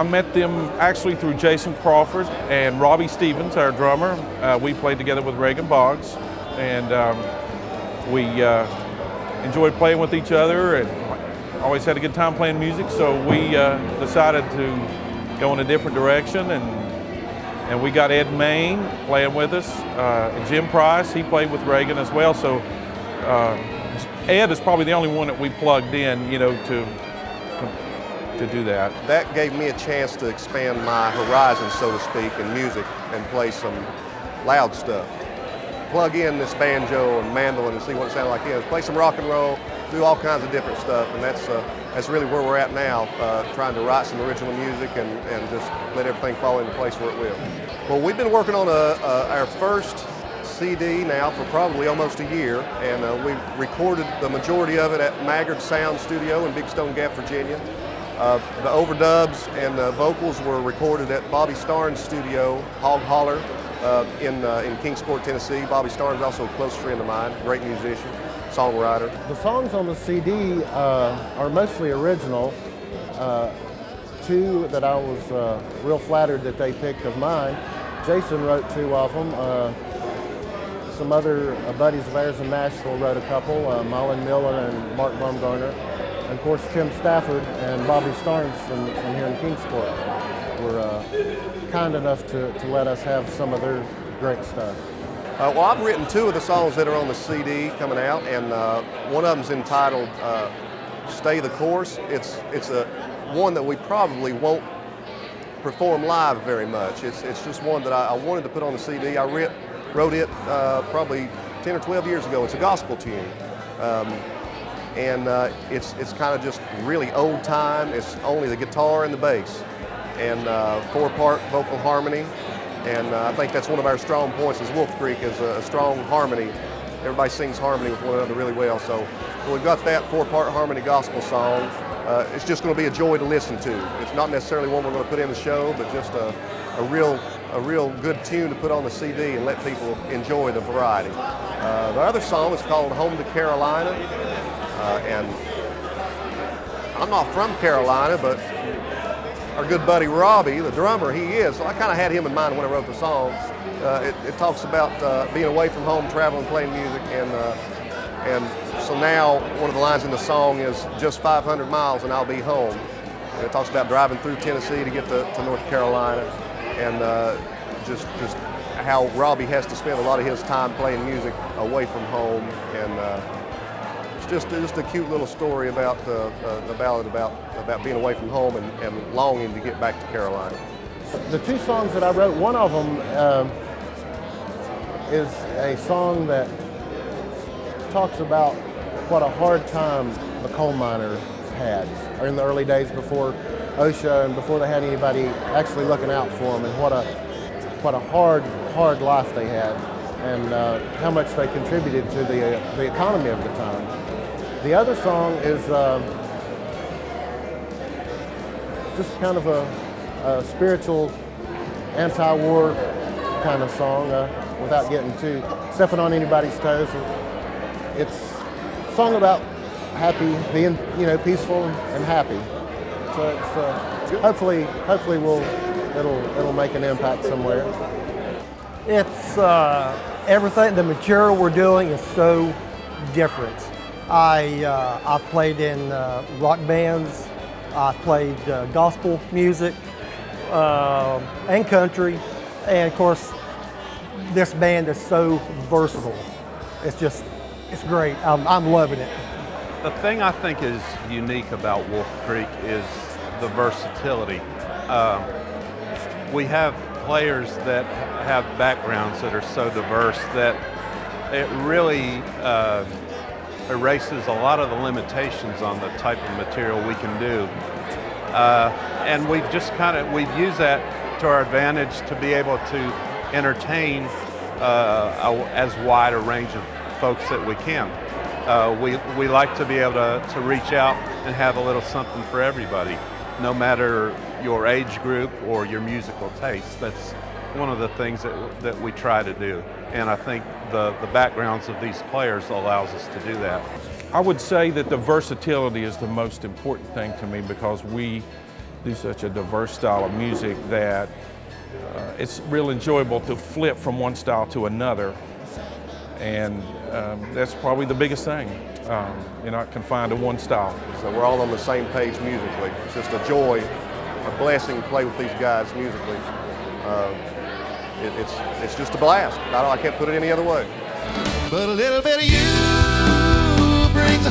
I met them actually through Jason Crawford and Robbie Stevens, our drummer. We played together with Reagan Boggs, and we enjoyed playing with each other and always had a good time playing music, so we decided to go in a different direction, and we got Ed Main playing with us, and Jim Price, he played with Reagan as well, so Ed is probably the only one that we plugged in, you know, to do that. That gave me a chance to expand my horizon, so to speak, in music and play some loud stuff. Plug in this banjo and mandolin and see what it sounded like. Play some rock and roll, do all kinds of different stuff, and that's really where we're at now, trying to write some original music and just let everything fall into place where it will. Well, we've been working on our first CD now for probably almost a year, and we recorded the majority of it at Maggard Sound Studio in Big Stone Gap, Virginia. The overdubs and the vocals were recorded at Bobby Starnes' studio, Hog Holler, in Kingsport, Tennessee. Bobby Starnes is also a close friend of mine, great musician, songwriter. The songs on the CD are mostly original. Two that I was real flattered that they picked of mine. Jason wrote two of them. Some other buddies of ours in Nashville wrote a couple, Marlon Miller and Mark Baumgartner. And of course, Tim Stafford and Bobby Starnes from here in Kingsport were kind enough to let us have some of their great stuff. Well, I've written two of the songs that are on the CD coming out, and one of them's entitled Stay the Course. It's one that we probably won't perform live very much. It's just one that I wanted to put on the CD. I wrote it probably 10 or 12 years ago. It's a gospel tune. And it's kind of just really old time. It's only the guitar and the bass, and four-part vocal harmony. And I think that's one of our strong points as Wolf Creek, is a strong harmony. Everybody sings harmony with one another really well. So when we've got that four-part harmony gospel song, it's just going to be a joy to listen to. It's not necessarily one we're going to put in the show, but just a real good tune to put on the CD and let people enjoy the variety. The other song is called Home to Carolina. And I'm not from Carolina, but our good buddy Robbie, the drummer, he is. So I kind of had him in mind when I wrote the song. It talks about being away from home, traveling, playing music, and so now one of the lines in the song is just 500 miles and I'll be home. And it talks about driving through Tennessee to get to North Carolina, and just how Robbie has to spend a lot of his time playing music away from home, and just a cute little story about the ballad about being away from home and longing to get back to Carolina. The two songs that I wrote, one of them is a song that talks about what a hard time the coal miners had in the early days before OSHA and before they had anybody actually looking out for them, and what a hard life they had, and how much they contributed to the economy of the time. The other song is just kind of a spiritual, anti-war kind of song, without getting too stepping on anybody's toes. It's a song about being, peaceful and happy. So it's hopefully it'll make an impact somewhere. It's everything. The material we're doing is so different. I've played in rock bands, I've played gospel music and country, and of course this band is so versatile. It's great. I'm loving it. The thing I think is unique about Wolf Creek is the versatility. We have players that have backgrounds that are so diverse that it really erases a lot of the limitations on the type of material we can do. And we've used that to our advantage to be able to entertain as wide a range of folks that we can. We like to be able to reach out and have a little something for everybody, no matter your age group or your musical taste. That's one of the things that we try to do. And I think the backgrounds of these players allows us to do that. I would say that the versatility is the most important thing to me, because we do such a diverse style of music that it's real enjoyable to flip from one style to another. And that's probably the biggest thing. You're not confined to one style. So we're all on the same page musically. It's just a joy, a blessing to play with these guys musically. It's just a blast. I can't put it any other way. But a little bit of you brings a